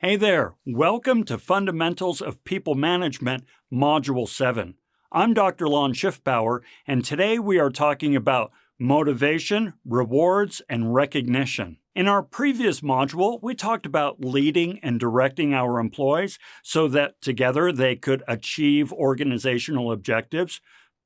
Hey there, welcome to Fundamentals of People Management, Module 7. I'm Dr. Lon Schiffbauer, and today we are talking about motivation, rewards, and recognition. In our previous module, we talked about leading and directing our employees so that together they could achieve organizational objectives.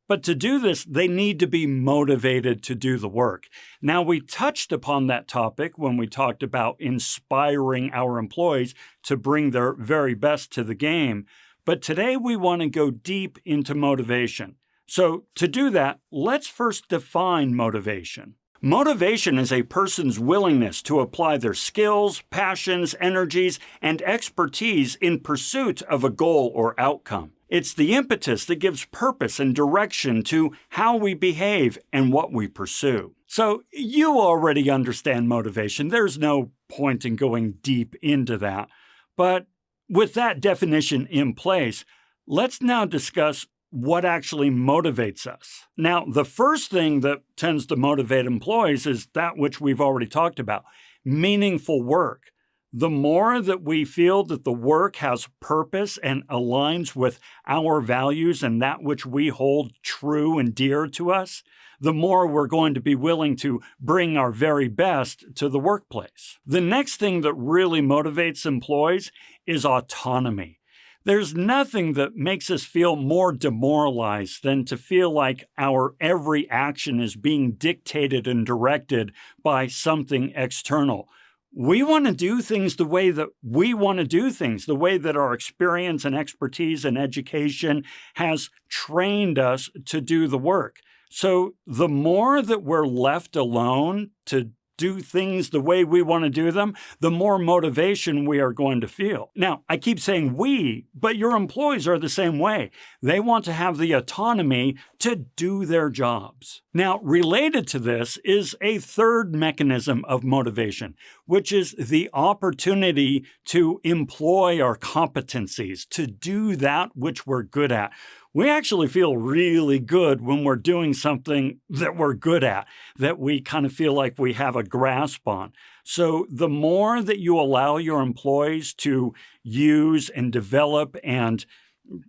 But to do this, they need to be motivated to do the work. Now, we touched upon that topic when we talked about inspiring our employees to bring their very best to the game. But today we want to go deep into motivation. So to do that, let's first define motivation. Motivation is a person's willingness to apply their skills, passions, energies, and expertise in pursuit of a goal or outcome. It's the impetus that gives purpose and direction to how we behave and what we pursue. So you already understand motivation. There's no point in going deep into that. But with that definition in place, let's now discuss what actually motivates us. Now, the first thing that tends to motivate employees is that which we've already talked about, meaningful work. The more that we feel that the work has purpose and aligns with our values and that which we hold true and dear to us, the more we're going to be willing to bring our very best to the workplace. The next thing that really motivates employees is autonomy. There's nothing that makes us feel more demoralized than to feel like our every action is being dictated and directed by something external. We want to do things the way that we want to do things, the way that our experience and expertise and education has trained us to do the work. So the more that we're left alone to do things the way we want to do them, the more motivation we are going to feel. Now, I keep saying we, but your employees are the same way. They want to have the autonomy to do their jobs. Now, related to this is a third mechanism of motivation, which is the opportunity to employ our competencies, to do that which we're good at. We actually feel really good when we're doing something that we're good at, that we kind of feel like we have a grasp on. So the more that you allow your employees to use and develop and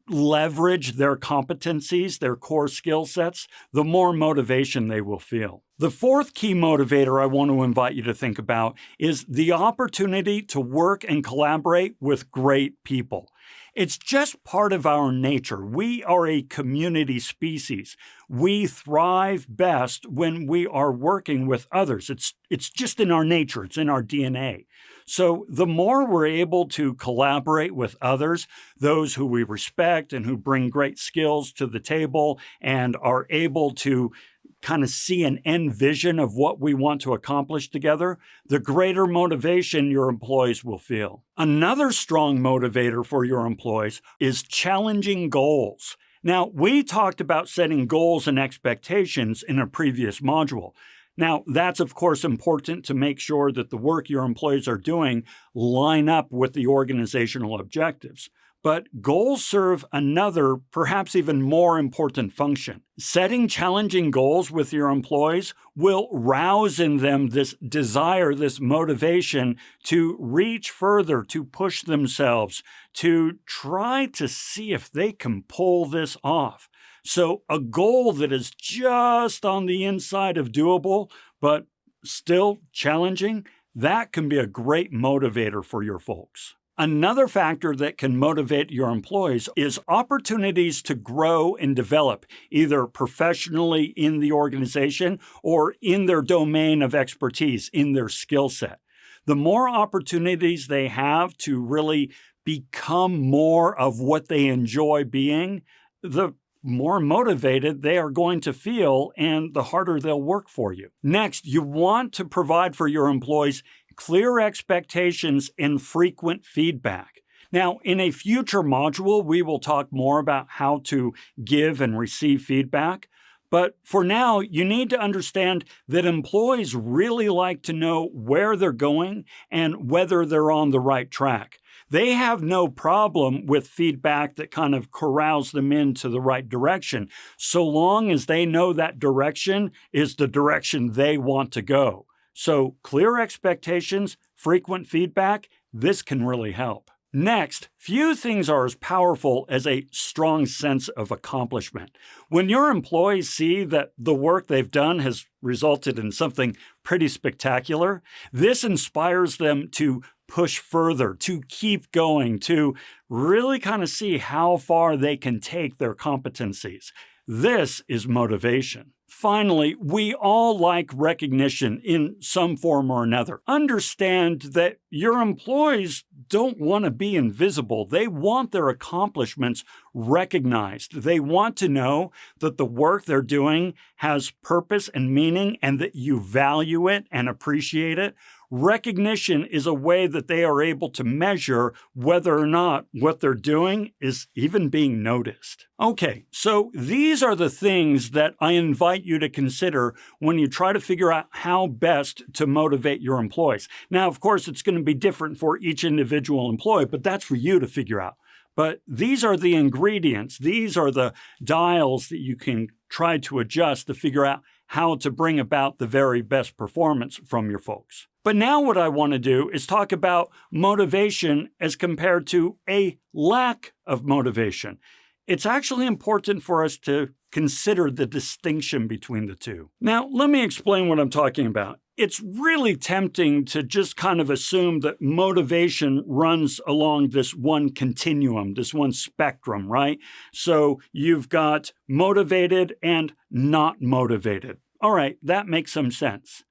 leverage their competencies, their core skill sets, the more motivation they will feel. The fourth key motivator I want to invite you to think about is the opportunity to work and collaborate with great people. It's just part of our nature. We are a community species. We thrive best when we are working with others. It's just in our nature. It's in our DNA. So the more we're able to collaborate with others, those who we respect and who bring great skills to the table and are able to kind of see an end vision of what we want to accomplish together, the greater motivation your employees will feel. Another strong motivator for your employees is challenging goals. Now, we talked about setting goals and expectations in a previous module. Now, that's of course important to make sure that the work your employees are doing line up with the organizational objectives. But goals serve another, perhaps even more important function. Setting challenging goals with your employees will rouse in them this desire, this motivation to reach further, to push themselves, to try to see if they can pull this off. So a goal that is just on the inside of doable, but still challenging, that can be a great motivator for your folks. Another factor that can motivate your employees is opportunities to grow and develop, either professionally in the organization or in their domain of expertise, in their skill set. The more opportunities they have to really become more of what they enjoy being, the more motivated they are going to feel and the harder they'll work for you. Next, you want to provide for your employees clear expectations and frequent feedback. Now, in a future module, we will talk more about how to give and receive feedback. But for now, you need to understand that employees really like to know where they're going and whether they're on the right track. They have no problem with feedback that kind of corrals them into the right direction, so long as they know that direction is the direction they want to go. So clear expectations, frequent feedback, this can really help. Next, few things are as powerful as a strong sense of accomplishment. When your employees see that the work they've done has resulted in something pretty spectacular, this inspires them to push further, to keep going, to really kind of see how far they can take their competencies. This is motivation. Finally, we all like recognition in some form or another. Understand that your employees don't want to be invisible. They want their accomplishments recognized. They want to know that the work they're doing has purpose and meaning and that you value it and appreciate it. Recognition is a way that they are able to measure whether or not what they're doing is even being noticed. Okay, so these are the things that I invite you to consider when you try to figure out how best to motivate your employees. Now, of course, it's going to be different for each individual employee, but that's for you to figure out. But these are the ingredients. These are the dials that you can try to adjust to figure out how to bring about the very best performance from your folks. But now what I want to do is talk about motivation as compared to a lack of motivation. It's actually important for us to consider the distinction between the two. Now, let me explain what I'm talking about. It's really tempting to just kind of assume that motivation runs along this one continuum, this one spectrum, right? So you've got motivated and not motivated. All right, that makes some sense.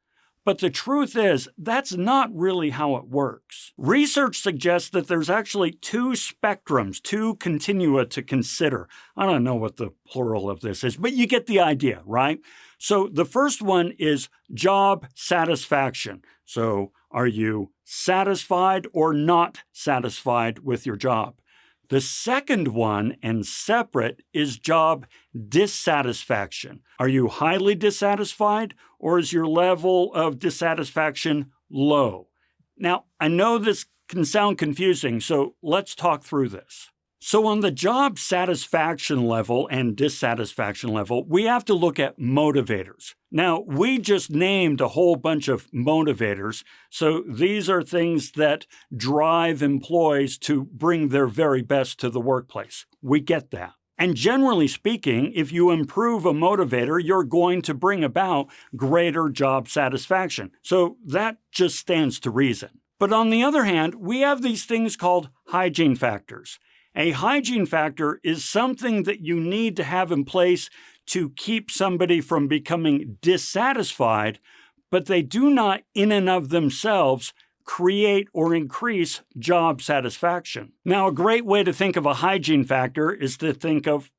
But the truth is, that's not really how it works. Research suggests that there's actually two spectrums, two continua to consider. I don't know what the plural of this is, but you get the idea, right? So the first one is job satisfaction. So are you satisfied or not satisfied with your job? The second one, and separate, is job dissatisfaction. Are you highly dissatisfied, or is your level of dissatisfaction low? Now, I know this can sound confusing, so let's talk through this. So on the job satisfaction level and dissatisfaction level, we have to look at motivators. Now, we just named a whole bunch of motivators. So these are things that drive employees to bring their very best to the workplace. We get that. And generally speaking, if you improve a motivator, you're going to bring about greater job satisfaction. So that just stands to reason. But on the other hand, we have these things called hygiene factors. A hygiene factor is something that you need to have in place to keep somebody from becoming dissatisfied, but they do not in and of themselves create or increase job satisfaction. Now, a great way to think of a hygiene factor is to think of,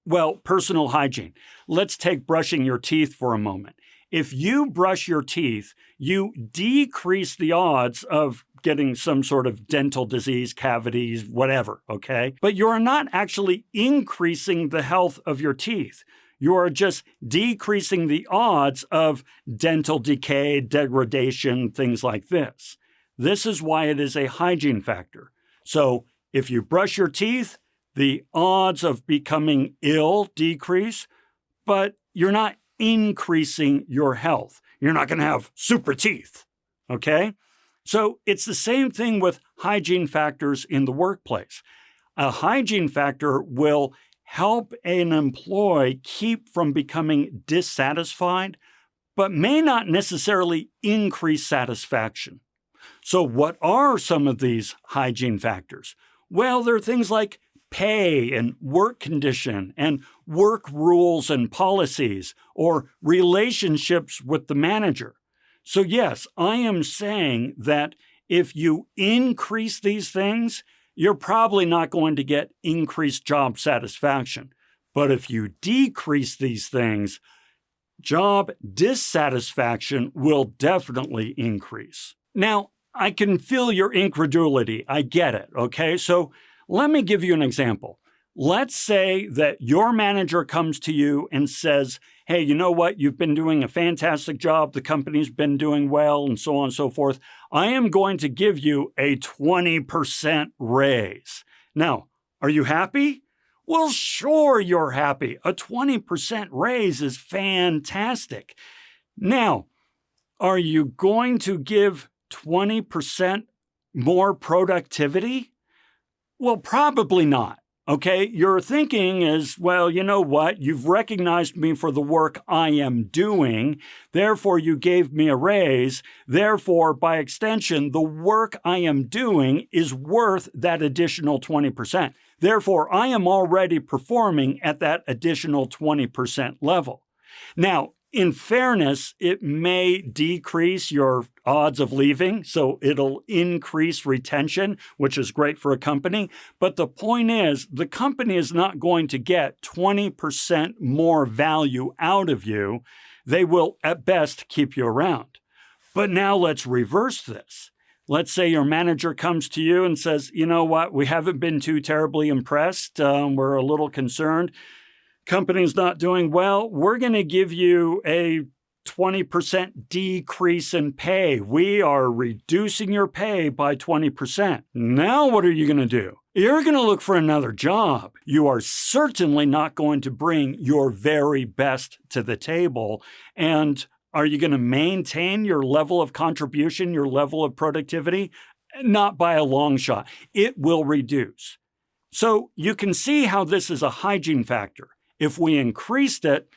personal hygiene. Let's take brushing your teeth for a moment. If you brush your teeth, you decrease the odds of getting some sort of dental disease, cavities, whatever, okay? But you're not actually increasing the health of your teeth. You are just decreasing the odds of dental decay, degradation, things like this. This is why it is a hygiene factor. So if you brush your teeth, the odds of becoming ill decrease, but you're not increasing your health. You're not going to have super teeth, okay? So it's the same thing with hygiene factors in the workplace. A hygiene factor will help an employee keep from becoming dissatisfied, but may not necessarily increase satisfaction. So what are some of these hygiene factors? Well, there are things like pay and work condition and work rules and policies or relationships with the manager. So yes, I am saying that if you increase these things, you're probably not going to get increased job satisfaction. But if you decrease these things, job dissatisfaction will definitely increase. Now, I can feel your incredulity. I get it, okay? So let me give you an example. Let's say that your manager comes to you and says, hey, you know what? You've been doing a fantastic job. The company's been doing well, and so on and so forth. I am going to give you a 20% raise. Now, are you happy? Well, sure you're happy. A 20% raise is fantastic. Now, are you going to give 20% more productivity? Well, probably not. Okay, your thinking is, well, you know what? You've recognized me for the work I am doing. Therefore, you gave me a raise. Therefore, by extension, the work I am doing is worth that additional 20%. Therefore, I am already performing at that additional 20% level. Now, in fairness, it may decrease your odds of leaving, so it'll increase retention, which is great for a company. But the point is, the company is not going to get 20% more value out of you. They will, at best, keep you around. But now let's reverse this. Let's say your manager comes to you and says, you know what, we haven't been too terribly impressed. We're a little concerned. Company's not doing well. We're going to give you a 20% decrease in pay. We are reducing your pay by 20%. Now what are you going to do? You're going to look for another job. You are certainly not going to bring your very best to the table. And are you going to maintain your level of contribution, your level of productivity? Not by a long shot. It will reduce. So you can see how this is a hygiene factor. If we increased it,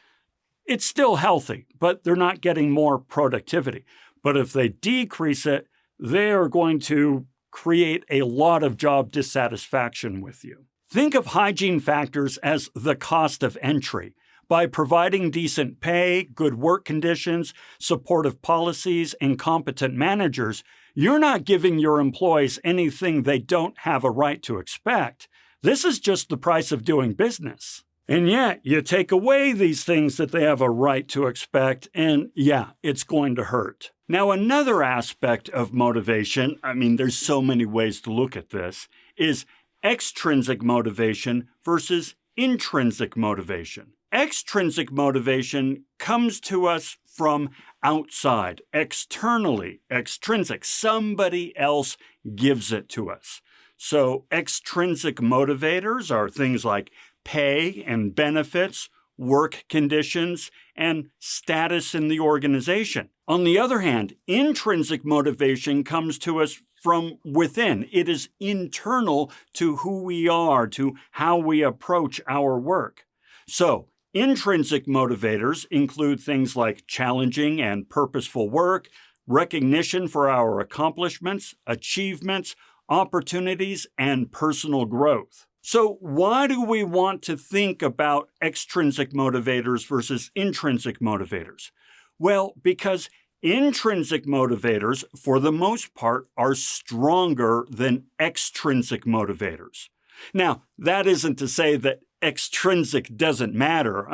it's still healthy, but they're not getting more productivity. But if they decrease it, they are going to create a lot of job dissatisfaction with you. Think of hygiene factors as the cost of entry. By providing decent pay, good work conditions, supportive policies, and competent managers, you're not giving your employees anything they don't have a right to expect. This is just the price of doing business. And yet, you take away these things that they have a right to expect, and yeah, it's going to hurt. Now, another aspect of motivation, there's so many ways to look at this, is extrinsic motivation versus intrinsic motivation. Extrinsic motivation comes to us from outside, externally, extrinsic. Somebody else gives it to us. So extrinsic motivators are things like pay and benefits, work conditions, and status in the organization. On the other hand, intrinsic motivation comes to us from within. It is internal to who we are, to how we approach our work. So, intrinsic motivators include things like challenging and purposeful work, recognition for our accomplishments, achievements, opportunities, and personal growth. So why do we want to think about extrinsic motivators versus intrinsic motivators? Well, because intrinsic motivators, for the most part, are stronger than extrinsic motivators. Now, that isn't to say that extrinsic doesn't matter.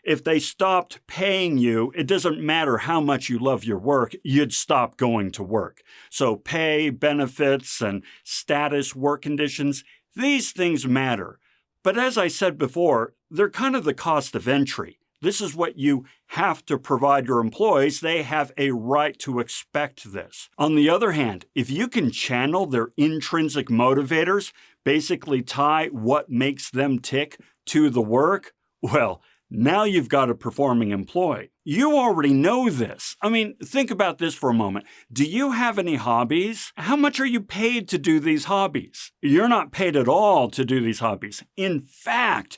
If they stopped paying you, it doesn't matter how much you love your work, you'd stop going to work. So pay, benefits, and status, work conditions, these things matter. But as I said before, they're kind of the cost of entry. This is what you have to provide your employees. They have a right to expect this. On the other hand, if you can channel their intrinsic motivators, basically tie what makes them tick to the work, well, now you've got a performing employee. You already know this. Think about this for a moment. Do you have any hobbies? How much are you paid to do these hobbies? You're not paid at all to do these hobbies. In fact,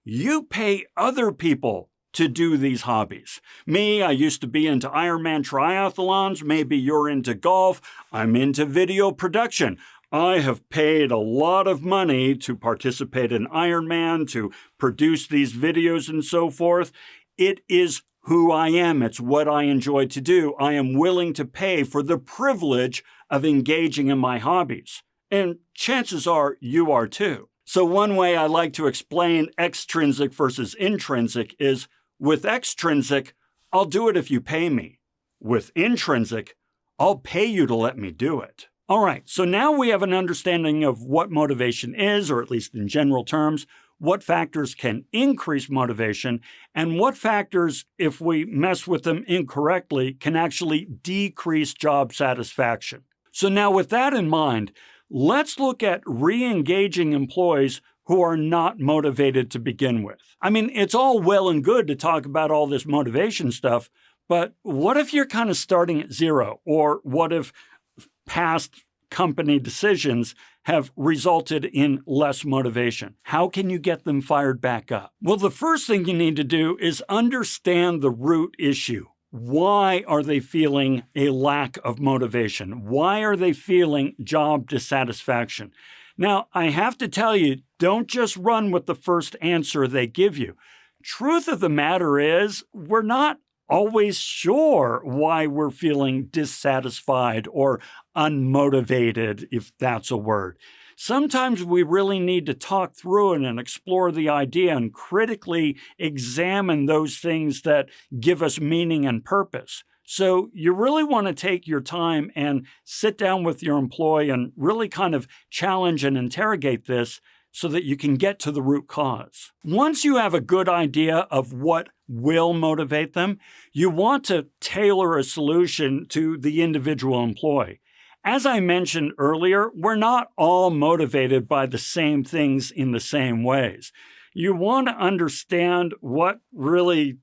you pay other people to do these hobbies. Me, I used to be into Ironman triathlons. Maybe you're into golf. I'm into video production. I have paid a lot of money to participate in Ironman, to produce these videos and so forth. It is who I am. It's what I enjoy to do. I am willing to pay for the privilege of engaging in my hobbies. And chances are you are too. So one way I like to explain extrinsic versus intrinsic is, with extrinsic, I'll do it if you pay me. With intrinsic, I'll pay you to let me do it. All right, so now we have an understanding of what motivation is, or at least in general terms, what factors can increase motivation, and what factors, if we mess with them incorrectly, can actually decrease job satisfaction. So now with that in mind, let's look at re-engaging employees who are not motivated to begin with. It's all well and good to talk about all this motivation stuff, but what if you're kind of starting at zero? Or what if past company decisions have resulted in less motivation. How can you get them fired back up? Well, the first thing you need to do is understand the root issue. Why are they feeling a lack of motivation? Why are they feeling job dissatisfaction? Now, I have to tell you, don't just run with the first answer they give you. Truth of the matter is, we're not always sure why we're feeling dissatisfied or unmotivated, if that's a word. Sometimes we really need to talk through it and explore the idea and critically examine those things that give us meaning and purpose. So you really want to take your time and sit down with your employee and really kind of challenge and interrogate this so that you can get to the root cause. Once you have a good idea of what will motivate them, you want to tailor a solution to the individual employee. As I mentioned earlier, we're not all motivated by the same things in the same ways. You want to understand what really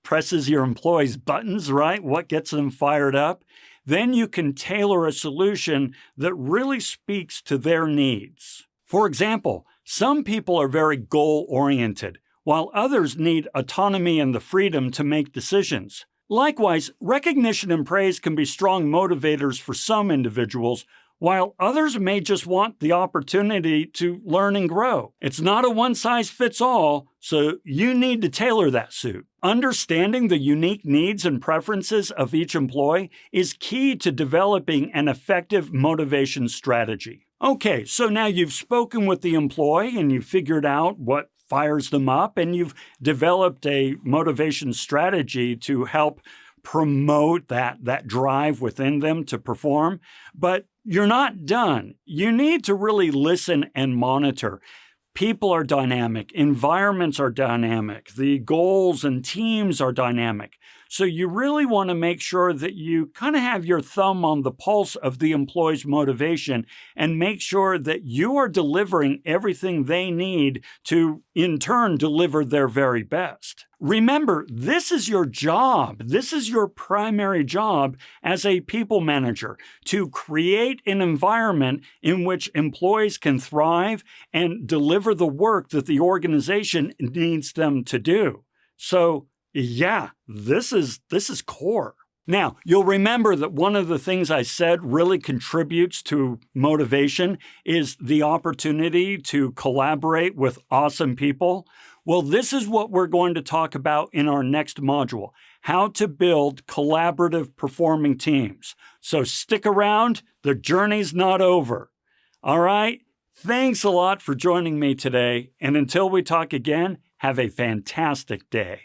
presses your employees' buttons, right? What gets them fired up? Then you can tailor a solution that really speaks to their needs. For example, some people are very goal-oriented, while others need autonomy and the freedom to make decisions. Likewise, recognition and praise can be strong motivators for some individuals, while others may just want the opportunity to learn and grow. It's not a one-size-fits-all, so you need to tailor that suit. Understanding the unique needs and preferences of each employee is key to developing an effective motivation strategy. Okay, so now you've spoken with the employee and you've figured out what fires them up, and you've developed a motivation strategy to help promote that drive within them to perform. But you're not done. You need to really listen and monitor. People are dynamic, environments are dynamic, the goals and teams are dynamic. So you really want to make sure that you kind of have your thumb on the pulse of the employee's motivation and make sure that you are delivering everything they need to, in turn, deliver their very best. Remember, this is your job. This is your primary job as a people manager, to create an environment in which employees can thrive and deliver the work that the organization needs them to do. So, yeah, this is core. Now, you'll remember that one of the things I said really contributes to motivation is the opportunity to collaborate with awesome people. Well, this is what we're going to talk about in our next module, how to build collaborative performing teams. So stick around, the journey's not over. All right, thanks a lot for joining me today, and until we talk again, have a fantastic day.